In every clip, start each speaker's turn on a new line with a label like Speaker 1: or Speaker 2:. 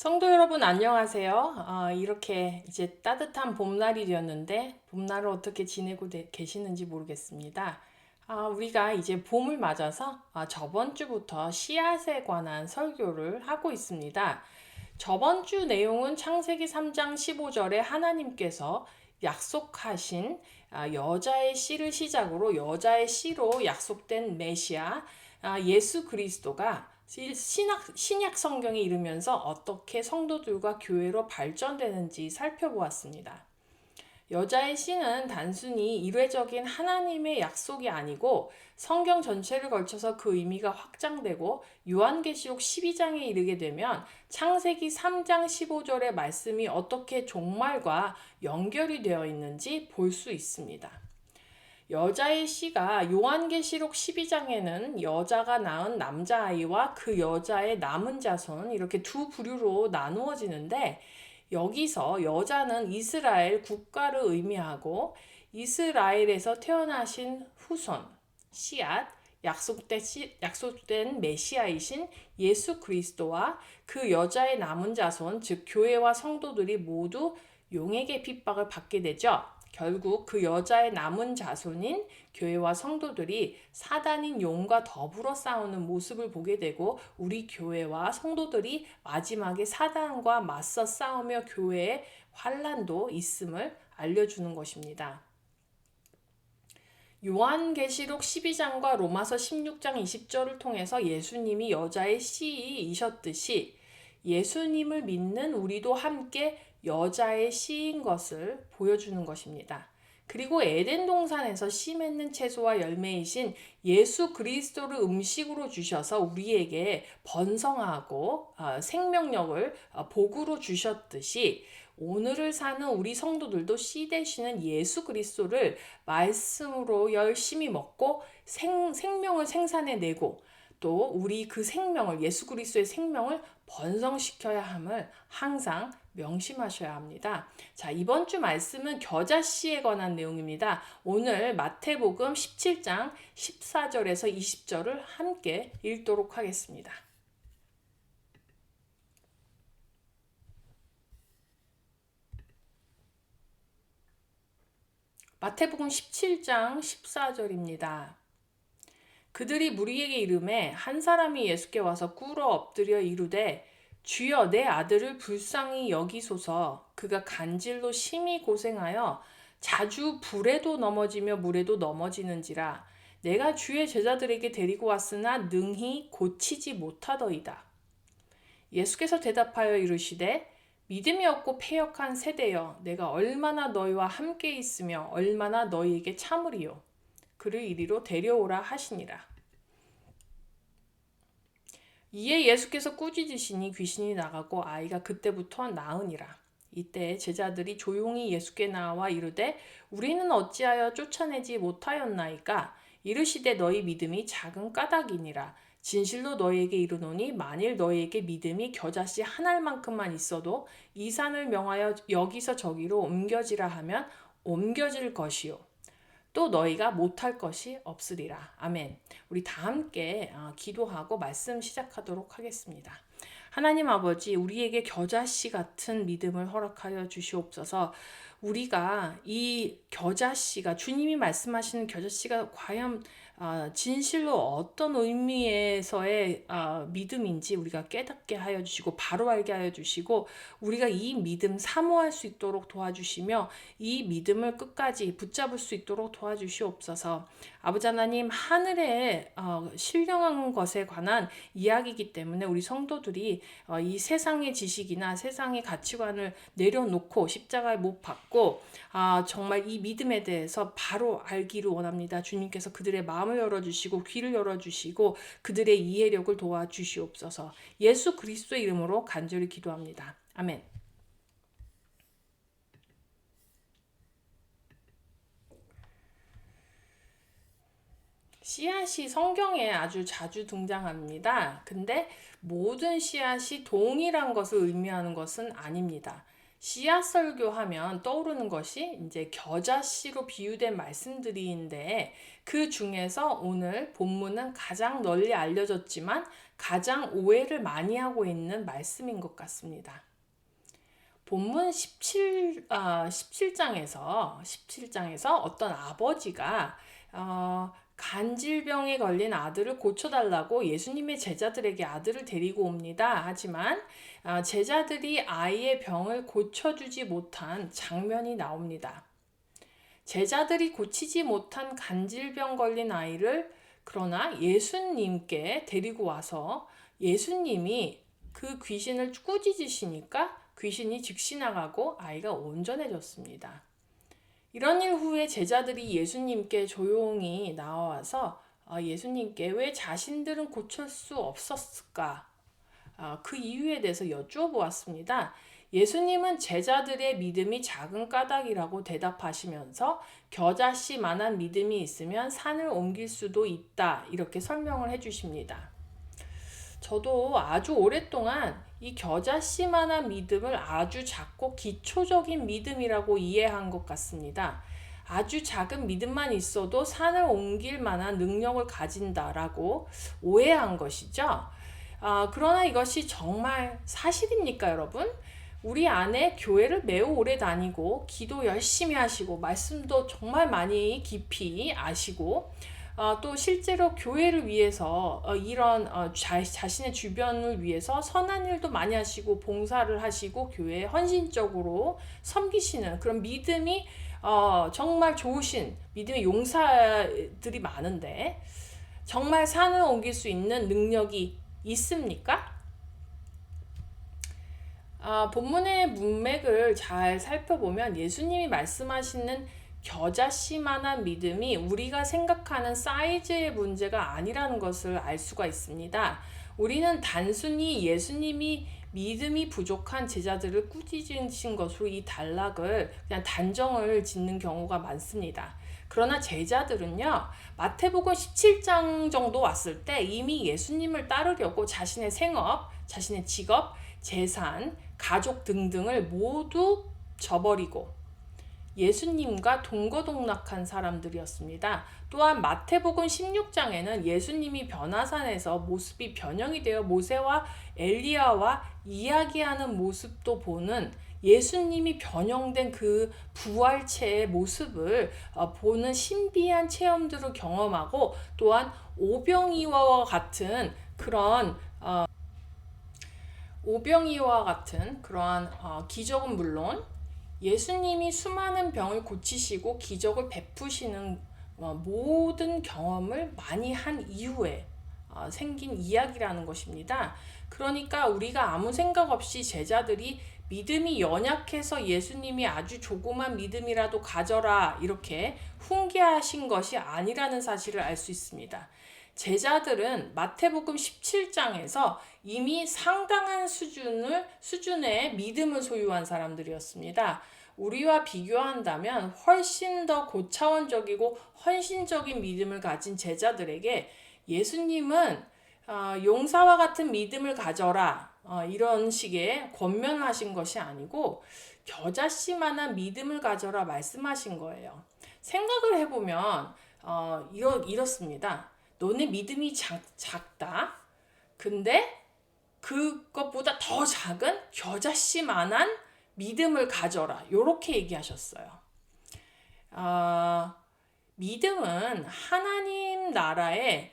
Speaker 1: 성도 여러분 안녕하세요. 이렇게 이제 따뜻한 봄날이 되었는데 봄날을 어떻게 지내고 계시는지 모르겠습니다. 우리가 이제 봄을 맞아서 저번 주부터 씨앗에 관한 설교를 하고 있습니다. 저번 주 내용은 창세기 3장 15절에 하나님께서 약속하신 여자의 씨를 시작으로 여자의 씨로 약속된 메시아 예수 그리스도가 신약 성경에 이르면서 어떻게 성도들과 교회로 발전되는지 살펴보았습니다. 여자의 씨는 단순히 일회적인 하나님의 약속이 아니고 성경 전체를 걸쳐서 그 의미가 확장되고 요한계시록 12장에 이르게 되면 창세기 3장 15절의 말씀이 어떻게 종말과 연결이 되어 있는지 볼 수 있습니다. 여자의 씨가 요한계시록 12장에는 여자가 낳은 남자아이와 그 여자의 남은 자손 이렇게 두 부류로 나누어지는데 여기서 여자는 이스라엘 국가를 의미하고 이스라엘에서 태어나신 후손, 씨앗, 약속된 메시아이신 예수 그리스도와 그 여자의 남은 자손, 즉 교회와 성도들이 모두 용에게 핍박을 받게 되죠. 결국 그 여자의 남은 자손인 교회와 성도들이 사단인 용과 더불어 싸우는 모습을 보게 되고 우리 교회와 성도들이 마지막에 사단과 맞서 싸우며 교회에 환란도 있음을 알려주는 것입니다. 요한계시록 12장과 로마서 16장 20절을 통해서 예수님이 여자의 씨이셨듯이 예수님을 믿는 우리도 함께 여자의 씨인 것을 보여주는 것입니다. 그리고 에덴 동산에서 씨 맺는 채소와 열매이신 예수 그리스도를 음식으로 주셔서 우리에게 번성하고 생명력을 복으로 주셨듯이 오늘을 사는 우리 성도들도 씨 되시는 예수 그리스도를 말씀으로 열심히 먹고 생명을 생산해내고 또 우리 그 생명을 예수 그리스도의 생명을 번성시켜야 함을 항상 명심하셔야 합니다. 자, 이번 주 말씀은 겨자씨에 관한 내용입니다. 오늘 마태복음 17장 14절에서 20절을 함께 읽도록 하겠습니다. 마태복음 17장 14절입니다. 그들이 무리에게 이르매 한 사람이 예수께 와서 꿇어 엎드려 이르되 주여 내 아들을 불쌍히 여기소서. 그가 간질로 심히 고생하여 자주 불에도 넘어지며 물에도 넘어지는지라. 내가 주의 제자들에게 데리고 왔으나 능히 고치지 못하더이다. 예수께서 대답하여 이르시되 믿음이 없고 패역한 세대여, 내가 얼마나 너희와 함께 있으며 얼마나 너희에게 참으리요. 그를 이리로 데려오라 하시니라. 이에 예수께서 꾸짖으시니 귀신이 나가고 아이가 그때부터 나으니라. 이때 제자들이 조용히 예수께 나와 이르되 우리는 어찌하여 쫓아내지 못하였나이까? 이르시되 너희 믿음이 작은 까닭이니라. 진실로 너희에게 이르노니 만일 너희에게 믿음이 겨자씨 한 알만큼만 있어도 이 산을 명하여 여기서 저기로 옮겨지라 하면 옮겨질 것이요 또 너희가 못할 것이 없으리라. 아멘. 우리 다 함께 기도하고 말씀 시작하도록 하겠습니다. 하나님 아버지, 우리에게 겨자씨 같은 믿음을 허락하여 주시옵소서. 우리가 이 겨자씨가 주님이 말씀하시는 겨자씨가 과연 진실로 어떤 의미에서의 믿음인지 우리가 깨닫게 하여 주시고 바로 알게 하여 주시고 우리가 이 믿음 사모할 수 있도록 도와주시며 이 믿음을 끝까지 붙잡을 수 있도록 도와주시옵소서. 아버지 하나님, 하늘에 신령한 것에 관한 이야기이기 때문에 우리 성도들이 이 세상의 지식이나 세상의 가치관을 내려놓고 십자가에 못 박고 정말 이 믿음에 대해서 바로 알기를 원합니다. 주님께서 그들의 마음을 열어주시고 귀를 열어주시고 그들의 이해력을 도와주시옵소서. 예수 그리스도의 이름으로 간절히 기도합니다. 아멘. 씨앗이 성경에 아주 자주 등장합니다. 근데 모든 씨앗이 동일한 것을 의미하는 것은 아닙니다. 씨앗 설교하면 떠오르는 것이 이제 겨자씨로 비유된 말씀들인데 그 중에서 오늘 본문은 가장 널리 알려졌지만 가장 오해를 많이 하고 있는 말씀인 것 같습니다. 본문 17장에서 어떤 아버지가 간질병에 걸린 아들을 고쳐달라고 예수님의 제자들에게 아들을 데리고 옵니다. 하지만 제자들이 아이의 병을 고쳐주지 못한 장면이 나옵니다. 제자들이 고치지 못한 간질병 걸린 아이를 그러나 예수님께 데리고 와서 예수님이 그 귀신을 꾸짖으시니까 귀신이 즉시 나가고 아이가 온전해졌습니다. 이런 일 후에 제자들이 예수님께 조용히 나와서 예수님께 왜 자신들은 고칠 수 없었을까? 그 이유에 대해서 여쭈어보았습니다. 예수님은 제자들의 믿음이 작은 까닭이라고 대답하시면서 겨자씨만한 믿음이 있으면 산을 옮길 수도 있다 이렇게 설명을 해주십니다. 저도 아주 오랫동안 이 겨자씨만한 믿음을 아주 작고 기초적인 믿음이라고 이해한 것 같습니다. 아주 작은 믿음만 있어도 산을 옮길 만한 능력을 가진다라고 오해한 것이죠. 그러나 이것이 정말 사실입니까, 여러분? 우리 안에 교회를 매우 오래 다니고 기도 열심히 하시고 말씀도 정말 많이 깊이 아시고 또 실제로 교회를 위해서 이런 자신의 주변을 위해서 선한 일도 많이 하시고 봉사를 하시고 교회에 헌신적으로 섬기시는 그런 믿음이 정말 좋으신 믿음의 용사들이 많은데 정말 산을 옮길 수 있는 능력이 있습니까? 본문의 문맥을 잘 살펴보면 예수님이 말씀하시는 겨자씨만한 믿음이 우리가 생각하는 사이즈의 문제가 아니라는 것을 알 수가 있습니다. 우리는 단순히 예수님이 믿음이 부족한 제자들을 꾸짖으신 것으로 이 단락을 그냥 단정을 짓는 경우가 많습니다. 그러나 제자들은요, 마태복음 17장 정도 왔을 때 이미 예수님을 따르려고 자신의 생업, 자신의 직업, 재산, 가족 등등을 모두 저버리고 예수님과 동거동락한 사람들이었습니다. 또한 마태복음 16장에는 예수님이 변화산에서 모습이 변형이 되어 모세와 엘리야와 이야기하는 모습도 보는 예수님이 변형된 그 부활체의 모습을 보는 신비한 체험들을 경험하고 또한 오병이어와 같은 그런 그러한 기적은 물론 예수님이 수많은 병을 고치시고 기적을 베푸시는 모든 경험을 많이 한 이후에 생긴 이야기라는 것입니다. 그러니까 우리가 아무 생각 없이 제자들이 믿음이 연약해서 예수님이 아주 조그만 믿음이라도 가져라 이렇게 훈계하신 것이 아니라는 사실을 알 수 있습니다. 제자들은 마태복음 17장에서 이미 상당한 수준의 믿음을 소유한 사람들이었습니다. 우리와 비교한다면 훨씬 더 고차원적이고 헌신적인 믿음을 가진 제자들에게 예수님은 용사와 같은 믿음을 가져라 이런 식의 권면을 하신 것이 아니고 겨자씨만한 믿음을 가져라 말씀하신 거예요. 생각을 해보면 이렇습니다. 너네 믿음이 작다. 근데 그것보다 더 작은 겨자씨만한 믿음을 가져라. 이렇게 얘기하셨어요. 믿음은 하나님 나라의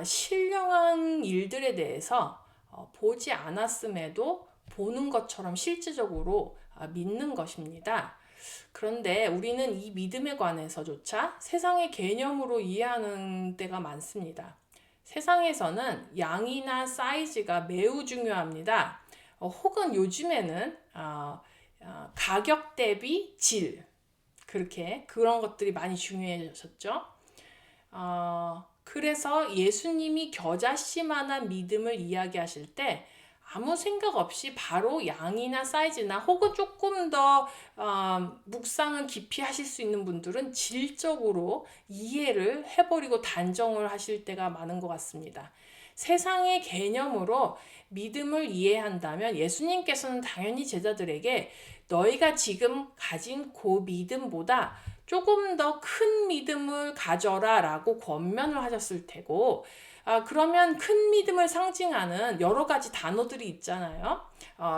Speaker 1: 신령한 일들에 대해서 보지 않았음에도 보는 것처럼 실질적으로 믿는 것입니다. 그런데 우리는 이 믿음에 관해서조차 세상의 개념으로 이해하는 때가 많습니다. 세상에서는 양이나 사이즈가 매우 중요합니다. 혹은 요즘에는 가격 대비 질 그런 것들이 많이 중요해졌죠. 그래서 예수님이 겨자씨만한 믿음을 이야기하실 때 아무 생각 없이 바로 양이나 사이즈나 혹은 조금 더 묵상을 깊이 하실 수 있는 분들은 질적으로 이해를 해버리고 단정을 하실 때가 많은 것 같습니다. 세상의 개념으로 믿음을 이해한다면 예수님께서는 당연히 제자들에게 너희가 지금 가진 그 믿음보다 조금 더 큰 믿음을 가져라 라고 권면을 하셨을 테고, 그러면 큰 믿음을 상징하는 여러 가지 단어들이 있잖아요.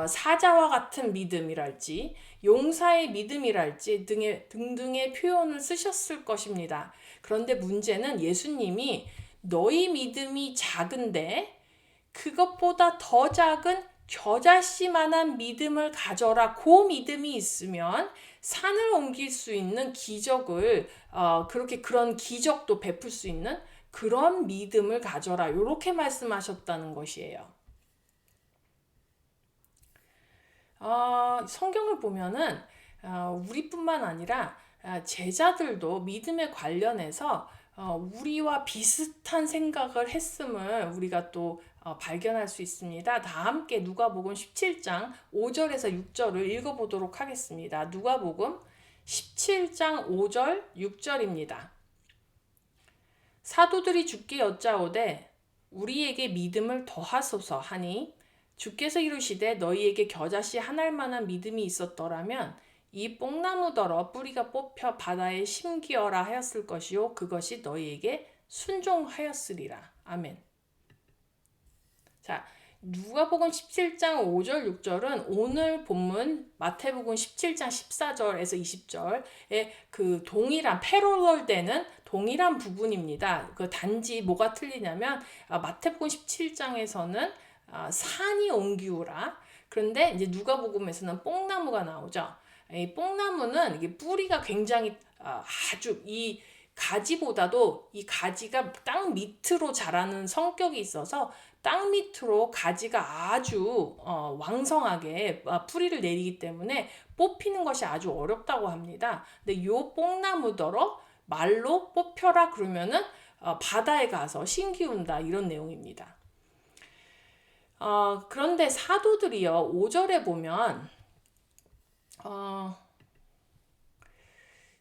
Speaker 1: 사자와 같은 믿음이랄지 용사의 믿음이랄지 등등의 표현을 쓰셨을 것입니다. 그런데 문제는 예수님이 너희 믿음이 작은데 그것보다 더 작은 겨자씨만한 믿음을 가져라. 그 믿음이 있으면 산을 옮길 수 있는 기적을 그런 기적도 베풀 수 있는 그런 믿음을 가져라. 이렇게 말씀하셨다는 것이에요. 성경을 보면은 우리뿐만 아니라 제자들도 믿음에 관련해서 우리와 비슷한 생각을 했음을 우리가 또 발견할 수 있습니다. 다 함께 누가복음 17장 5절에서 6절을 읽어보도록 하겠습니다. 누가복음 17장 5절 6절입니다. 사도들이 주께 여짜오되 우리에게 믿음을 더하소서 하니 주께서 이르시되 너희에게 겨자씨 한 알만한 믿음이 있었더라면 이 뽕나무더러 뿌리가 뽑혀 바다에 심기어라 하였을 것이요 그것이 너희에게 순종하였으리라. 아멘. 자, 누가복음 17장 5절 6절은 오늘 본문 마태복음 17장 14절에서 20절에 그 동일한 패러럴되는 동일한 부분입니다. 그 단지 뭐가 틀리냐면 마태복음 17장에서는 산이 옮기우라. 그런데 이제 누가복음에서는 뽕나무가 나오죠. 이 뽕나무는 이게 뿌리가 굉장히 아주 이 가지보다도 이 가지가 땅 밑으로 자라는 성격이 있어서 땅 밑으로 가지가 아주 왕성하게 뿌리를 내리기 때문에 뽑히는 것이 아주 어렵다고 합니다. 근데 요 뽕나무더러 말로 뽑혀라 그러면은 바다에 가서 신기운다 이런 내용입니다. 그런데 사도들이요 5절에 보면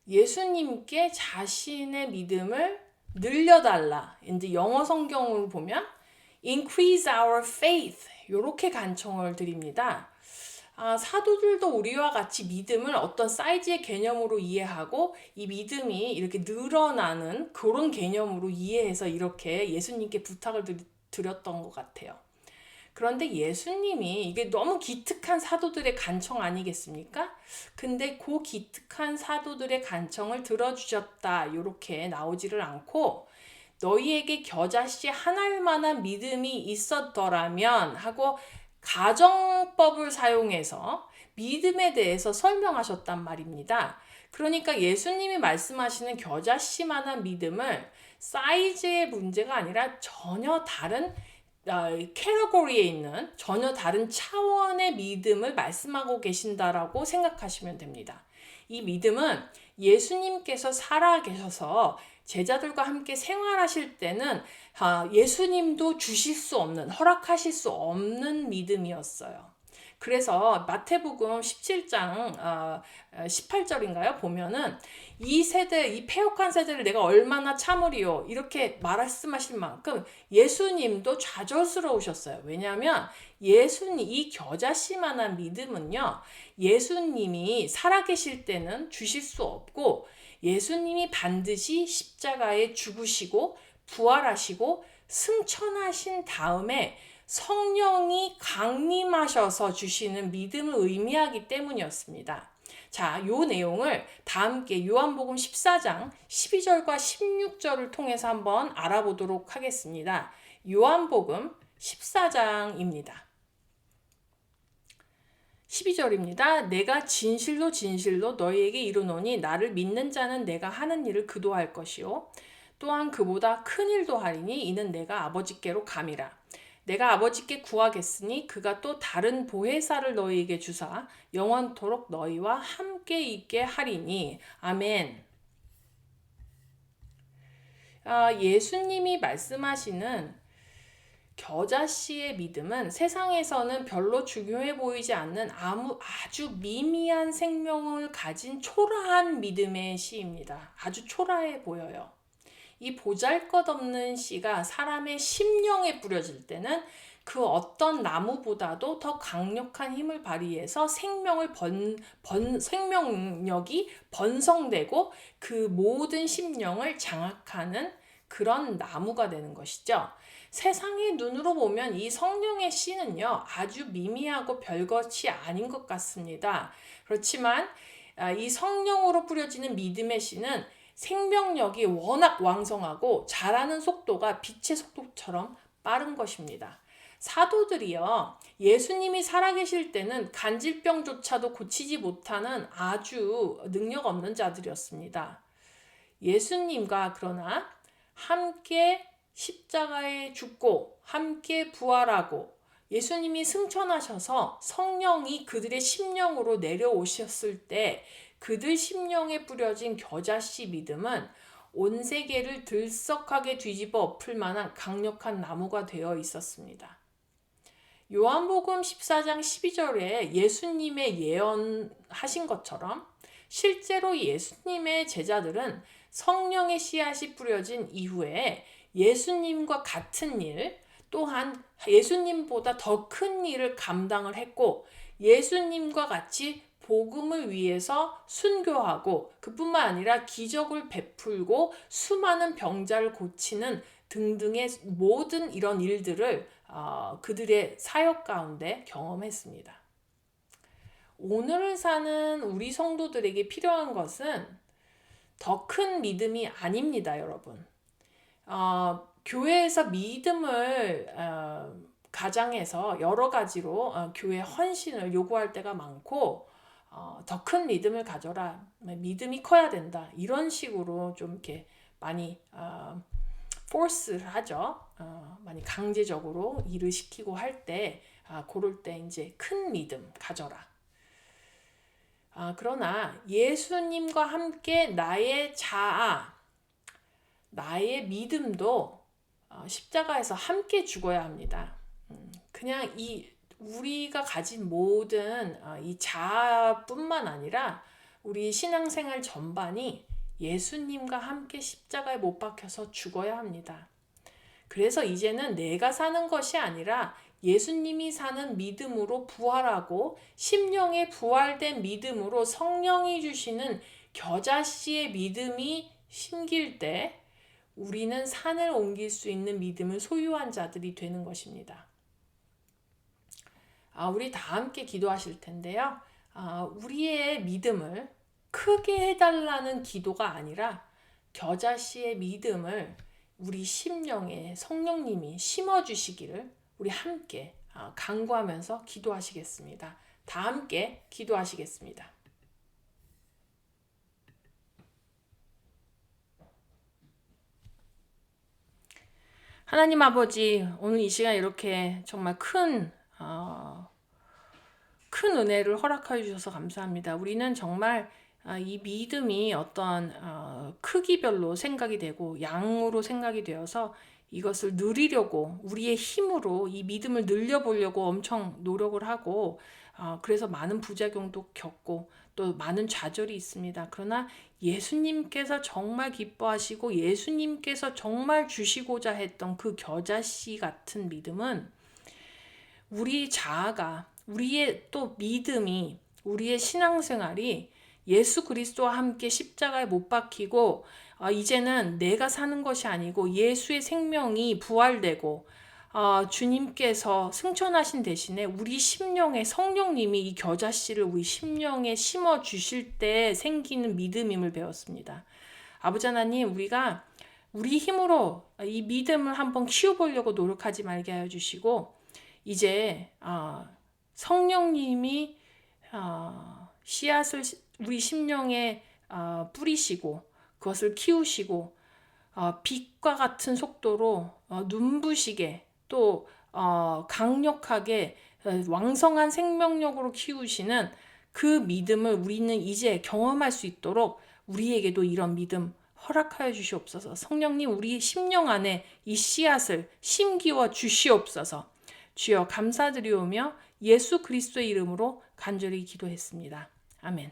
Speaker 1: 예수님께 자신의 믿음을 늘려달라. 이제 영어 성경으로 보면 increase our faith 이렇게 간청을 드립니다. 사도들도 우리와 같이 믿음을 어떤 사이즈의 개념으로 이해하고 이 믿음이 이렇게 늘어나는 그런 개념으로 이해해서 이렇게 예수님께 부탁을 드렸던 것 같아요. 그런데 예수님이 이게 너무 기특한 사도들의 간청 아니겠습니까? 근데 그 기특한 사도들의 간청을 들어주셨다 이렇게 나오지를 않고 너희에게 겨자씨 한 알만한 믿음이 있었더라면 하고 가정법을 사용해서 믿음에 대해서 설명하셨단 말입니다. 그러니까 예수님이 말씀하시는 겨자씨만한 믿음을 사이즈의 문제가 아니라 전혀 다른 캐러고리에 있는 전혀 다른 차원의 믿음을 말씀하고 계신다라고 생각하시면 됩니다. 이 믿음은 예수님께서 살아계셔서 제자들과 함께 생활하실 때는 예수님도 주실 수 없는, 허락하실 수 없는 믿음이었어요. 그래서 마태복음 17장 18절인가요? 보면은 이 세대, 이 패역한 세대를 내가 얼마나 참으리요 이렇게 말씀하실 만큼 예수님도 좌절스러우셨어요. 왜냐하면 이 겨자씨만한 믿음은요 예수님이 살아계실 때는 주실 수 없고 예수님이 반드시 십자가에 죽으시고 부활하시고 승천하신 다음에 성령이 강림하셔서 주시는 믿음을 의미하기 때문이었습니다. 자, 요 내용을 다 함께 요한복음 14장 12절과 16절을 통해서 한번 알아보도록 하겠습니다. 요한복음 14장입니다. 12절입니다. 내가 진실로 진실로 너희에게 이르노니 나를 믿는 자는 내가 하는 일을 그도 할 것이요 또한 그보다 큰 일도 하리니 이는 내가 아버지께로 감이라. 내가 아버지께 구하겠으니 그가 또 다른 보혜사를 너희에게 주사 영원토록 너희와 함께 있게 하리니. 아멘. 예수님이 말씀하시는 겨자씨의 믿음은 세상에서는 별로 중요해 보이지 않는 아주 미미한 생명을 가진 초라한 믿음의 시입니다. 아주 초라해 보여요. 이 보잘것없는 씨가 사람의 심령에 뿌려질 때는 그 어떤 나무보다도 더 강력한 힘을 발휘해서 생명력이 번성되고 그 모든 심령을 장악하는 그런 나무가 되는 것이죠. 세상의 눈으로 보면 이 성령의 씨는요, 아주 미미하고 별것이 아닌 것 같습니다. 그렇지만 이 성령으로 뿌려지는 믿음의 씨는 생명력이 워낙 왕성하고 자라는 속도가 빛의 속도처럼 빠른 것입니다. 사도들이요, 예수님이 살아계실 때는 간질병조차도 고치지 못하는 아주 능력 없는 자들이었습니다. 예수님과 그러나 함께 십자가에 죽고 함께 부활하고 예수님이 승천하셔서 성령이 그들의 심령으로 내려오셨을 때 그들 심령에 뿌려진 겨자씨 믿음은 온 세계를 들썩하게 뒤집어 엎을 만한 강력한 나무가 되어 있었습니다. 요한복음 14장 12절에 예수님의 예언하신 것처럼 실제로 예수님의 제자들은 성령의 씨앗이 뿌려진 이후에 예수님과 같은 일, 또한 예수님보다 더 큰 일을 감당을 했고 예수님과 같이 복음을 위해서 순교하고 그뿐만 아니라 기적을 베풀고 수많은 병자를 고치는 등등의 모든 이런 일들을 그들의 사역 가운데 경험했습니다. 오늘을 사는 우리 성도들에게 필요한 것은 더 큰 믿음이 아닙니다, 여러분. 교회에서 믿음을 가장해서 여러 가지로 교회 헌신을 요구할 때가 많고 더 큰 믿음을 가져라, 믿음이 커야 된다, 이런 식으로 좀 이렇게 많이 포스를 하죠. 많이 강제적으로 일을 시키고 할 때 그럴 때 이제 큰 믿음 가져라. 그러나 예수님과 함께 나의 자아, 나의 믿음도 십자가에서 함께 죽어야 합니다. 그냥 우리가 가진 모든 이 자아뿐만 아니라 우리 신앙생활 전반이 예수님과 함께 십자가에 못 박혀서 죽어야 합니다. 그래서 이제는 내가 사는 것이 아니라 예수님이 사는 믿음으로 부활하고 심령의 부활된 믿음으로 성령이 주시는 겨자씨의 믿음이 심길 때 우리는 산을 옮길 수 있는 믿음을 소유한 자들이 되는 것입니다. 우리 다 함께 기도하실 텐데요. 우리의 믿음을 크게 해달라는 기도가 아니라 겨자씨의 믿음을 우리 심령에 성령님이 심어주시기를 우리 함께 간구하면서 기도하시겠습니다. 다 함께 기도하시겠습니다. 하나님 아버지, 오늘 이 시간 이렇게 정말 큰 은혜를 허락해 주셔서 감사합니다. 우리는 정말 이 믿음이 어떤 크기별로 생각이 되고 양으로 생각이 되어서 이것을 누리려고 우리의 힘으로 이 믿음을 늘려보려고 엄청 노력을 하고 그래서 많은 부작용도 겪고 또 많은 좌절이 있습니다. 그러나 예수님께서 정말 기뻐하시고 예수님께서 정말 주시고자 했던 그 겨자씨 같은 믿음은 우리 자아가, 우리의 또 믿음이, 우리의 신앙생활이 예수 그리스도와 함께 십자가에 못 박히고 이제는 내가 사는 것이 아니고 예수의 생명이 부활되고 주님께서 승천하신 대신에 우리 심령에 성령님이 이 겨자씨를 우리 심령에 심어 주실 때 생기는 믿음임을 배웠습니다. 아버지 하나님, 우리가 우리 힘으로 이 믿음을 한번 키워보려고 노력하지 말게 하여 주시고 이제 성령님이 씨앗을 우리 심령에 뿌리시고 그것을 키우시고 빛과 같은 속도로 눈부시게 또 강력하게 왕성한 생명력으로 키우시는 그 믿음을 우리는 이제 경험할 수 있도록 우리에게도 이런 믿음 허락하여 주시옵소서. 성령님, 우리 심령 안에 이 씨앗을 심기워 주시옵소서. 주여 감사드리오며 예수 그리스도의 이름으로 간절히 기도했습니다. 아멘.